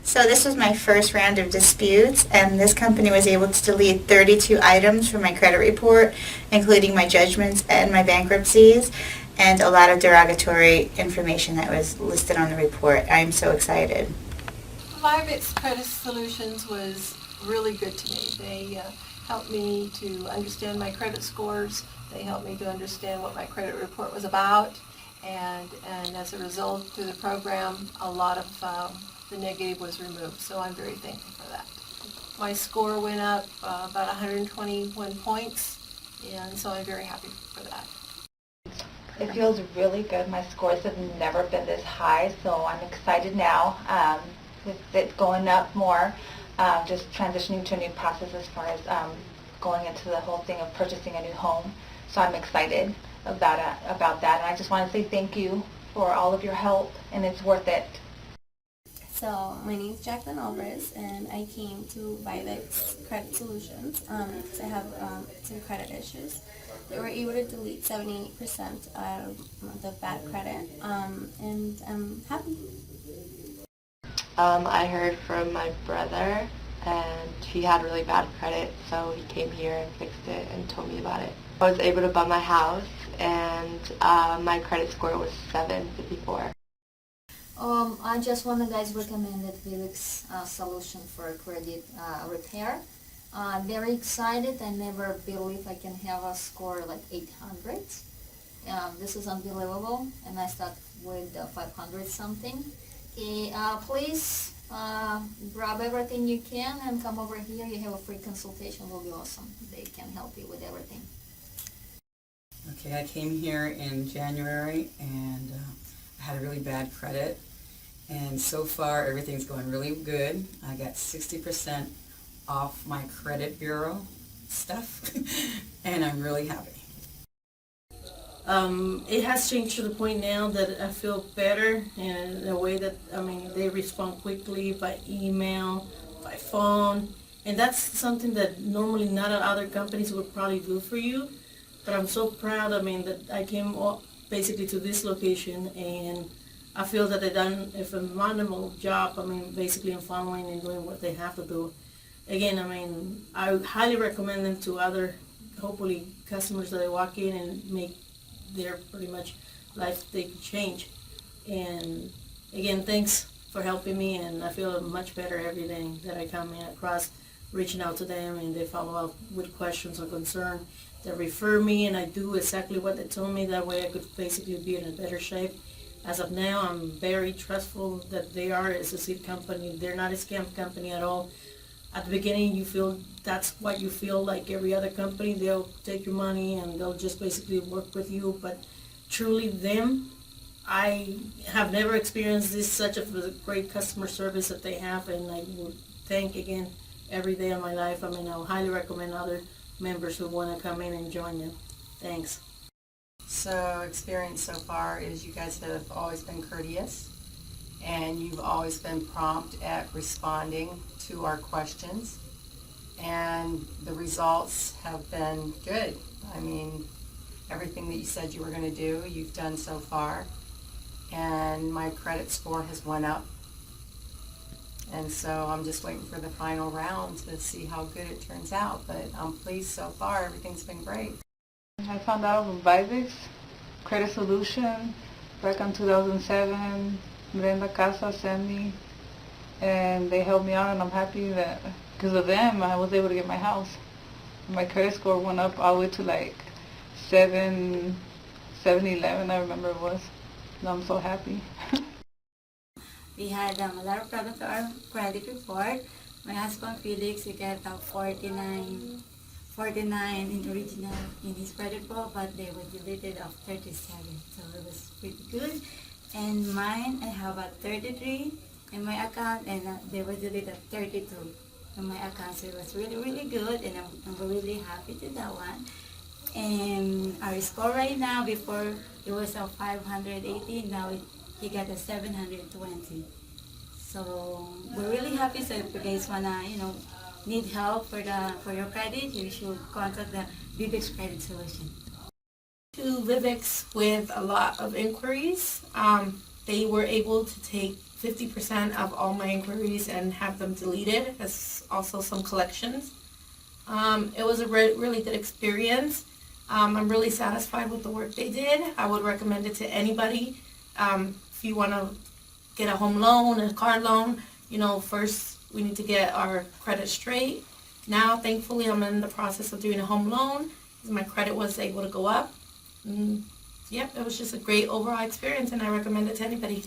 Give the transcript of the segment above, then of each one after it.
So this was my first round of disputes, and this company was able to delete 32 items from my credit report, including my judgments and my bankruptcies, and a lot of derogatory information that was listed on the report. I am so excited. Vivix Credit Solutions was really good to me. They helped me to understand my credit scores. They helped me to understand what my credit report was about. And as a result, through the program, a lot of the negative was removed. So I'm very thankful for that. My score went up about 121 points, and so I'm very happy for that. It feels really good. My scores have never been this high, so I'm excited now with it going up more, just transitioning to a new process as far as going into the whole thing of purchasing a new home. So I'm excited about that, and I just want to say thank you for all of your help, and it's worth it. So my name is Jacqueline Alvarez, and I came to Vivix Credit Solutions because I have some credit issues. They were able to delete 78% of the bad credit, and I'm happy. I heard from my brother, and he had really bad credit, so he came here and fixed it and told me about it. I was able to buy my house, and my credit score was 754. I just want to guys recommended Vivix solution for credit repair. Very excited. I never believe I can have a score like 800. This is unbelievable, and I start with 500 something. Please grab everything you can and come over here. You have a free consultation. Will be awesome. They can help you with everything. Okay, I came here in January, and I had a really bad credit, and so far everything's going really good. I got 60% off my credit bureau stuff, and I'm really happy. It has changed to the point now that I feel better in a way that, they respond quickly by email, by phone, and that's something that normally not other companies would probably do for you. But I'm so proud, that I came basically to this location, and I feel that they've done a phenomenal job, basically in following and doing what they have to do. Again, I highly recommend them to other, hopefully, customers that they walk in and make their pretty much life they can change. And again, thanks for helping me, and I feel much better every day that I come in across reaching out to them, and they follow up with questions or concern. They refer me, and I do exactly what they told me. That way I could basically be in a better shape. As of now, I'm very trustful that they are a seed company. They're not a scam company at all. At the beginning, you feel that's what you feel like every other company. They'll take your money and they'll just basically work with you. But truly them, I have never experienced such a great customer service that they have, and I would thank again every day of my life. I'll highly recommend other members who want to come in and join them. Thanks. So experience so far is you guys have always been courteous, and you've always been prompt at responding to our questions, and the results have been good. Everything that you said you were going to do, you've done so far, and my credit score has went up. And so I'm just waiting for the final round to see how good it turns out. But I'm pleased so far. Everything's been great. I found out from Vivix Credit Solution back in 2007. Brenda Casa sent me, and they helped me out, and I'm happy that because of them I was able to get my house. My credit score went up all the way to like 711, I remember it was. And I'm so happy. We had a lot of problems with our credit report. My husband Felix, he got 49 in original in his credit report, but they were deleted of 37, so it was pretty good. And mine, I have a 33 in my account, and they were deleted of 32 in my account, so it was really, really good, and I'm really happy to that one. And our score right now, before it was a 580, now he got a 720. So we're really happy. So if you guys wanna, need help for your credit, you should contact the Vivix Credit Solution. To Vivix with a lot of inquiries. they were able to take 50% of all my inquiries and have them deleted, as also some collections. It was a really good experience. I'm really satisfied with the work they did. I would recommend it to anybody. If you want to get a home loan, a car loan, first we need to get our credit straight. Now, thankfully, I'm in the process of doing a home loan. My credit was able to go up. Yep, it was just a great overall experience, and I recommend it to anybody.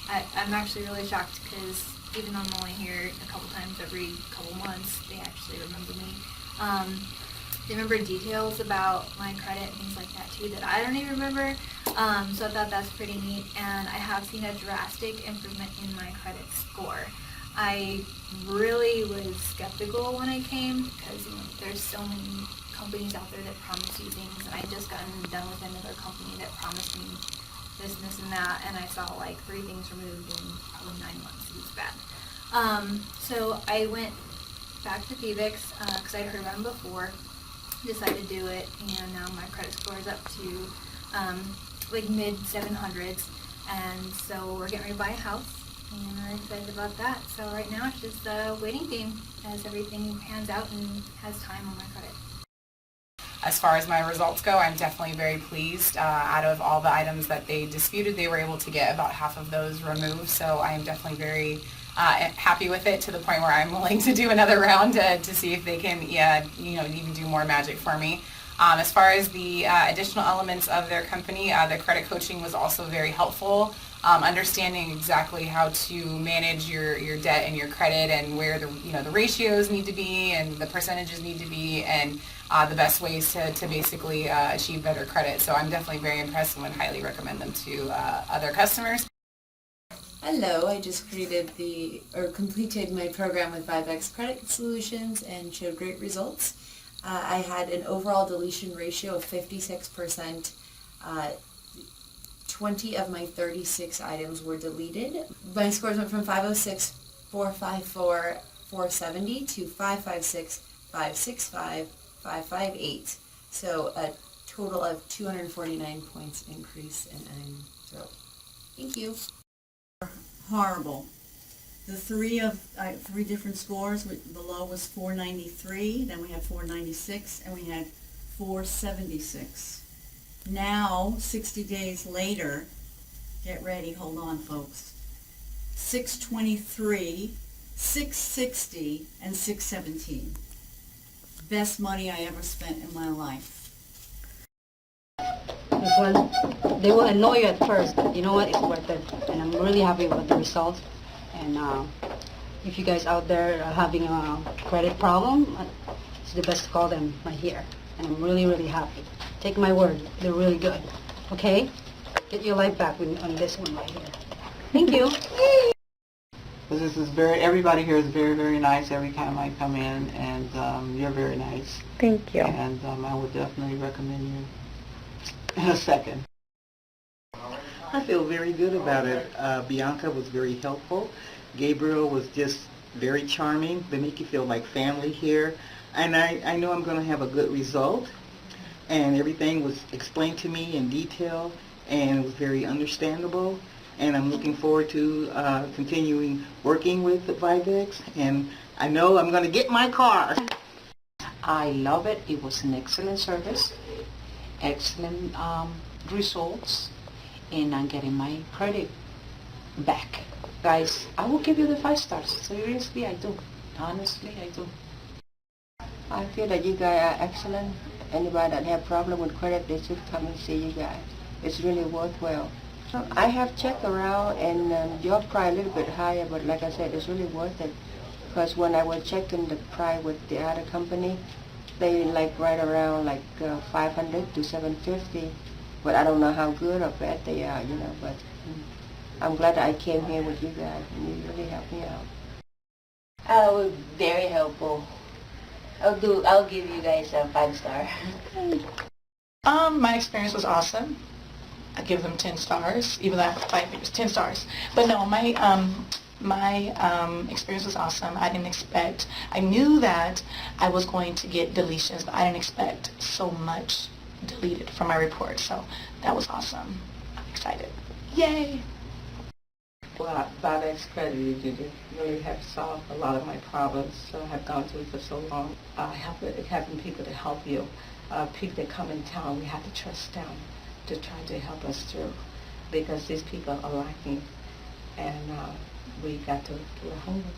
I'm actually really shocked because even though I'm only here a couple times every couple months, they actually remember me. They remember details about my credit and things like that too that I don't even remember. So I thought that's pretty neat, and I have seen a drastic improvement in my credit score. I really was skeptical when I came because there's so many companies out there that promise you things, and I just gotten done with another company that promised me this and that, and I saw like 3 things removed in probably 9 months. It was bad. So I went back to Vivix because I'd heard about them before, decided to do it, and now my credit score is up to like mid 700s, and so we're getting ready to buy a house, and I'm excited about that. So right now it's just a waiting game as everything pans out and has time on my credit. As far as my results go, I'm definitely very pleased. Out of all the items that they disputed, they were able to get about half of those removed, so I am definitely very happy with it, to the point where I'm willing to do another round to see if they can even do more magic for me. As far as the additional elements of their company, the credit coaching was also very helpful. Understanding exactly how to manage your debt and your credit, and where the ratios need to be and the percentages need to be, and the best ways to basically achieve better credit. So I'm definitely very impressed and would highly recommend them to other customers. Hello, I just completed my program with Vivix Credit Solutions and showed great results. I had an overall deletion ratio of 56%. 20 of my 36 items were deleted. My scores went from 506, 454, 470 to 556, 565, 558. So a total of 249 points increase, and I'm thrilled. Thank you. Horrible. The three different scores, the low was 493, then we had 496, and we had 476. Now, 60 days later, get ready, hold on folks, 623, 660, and 617. Best money I ever spent in my life. Well, they will annoy you at first, but you know what, it's worth it. And I'm really happy with the results. And if you guys out there are having a credit problem, it's the best to call them right here. And I'm really, really happy. Take my word, they're really good. Okay? Get your life back on this one right here. Thank you. This is everybody here is very, very nice every time I come in, and you're very nice. Thank you. And I would definitely recommend you in a second. I feel very good about it. Bianca was very helpful. Gabriel was just very charming. They make you feel like family here. And I know I'm going to have a good result. And everything was explained to me in detail, and it was very understandable. And I'm looking forward to continuing working with Vivix. And I know I'm going to get my car. I love it. It was an excellent service, excellent results, and I'm getting my credit back. Guys, I will give you the 5 stars. Seriously, I do. Honestly, I do. I feel that you guys are excellent. Anybody that have problem with credit, they should come and see you guys. It's really worthwhile. I have checked around, and your price a little bit higher, but like I said, it's really worth it. Because when I was checking the price with the other company, they like right around like 500 to 750. But I don't know how good or bad they are, but I'm glad that I came here with you guys, and you really helped me out. Oh, very helpful. I'll give you guys a 5-star. My experience was awesome. I give them 10 stars, even though I have 5 figures, 10 stars. But no, my experience was awesome. I knew that I was going to get deletions, but I didn't expect so much deleted from my report. So that was awesome. I'm excited. Yay! Well, Vivix credit union really have solved a lot of my problems I have gone through for so long. Having people to help you, people that come in town, we have to trust them to try to help us through because these people are lacking and we got to do our homework.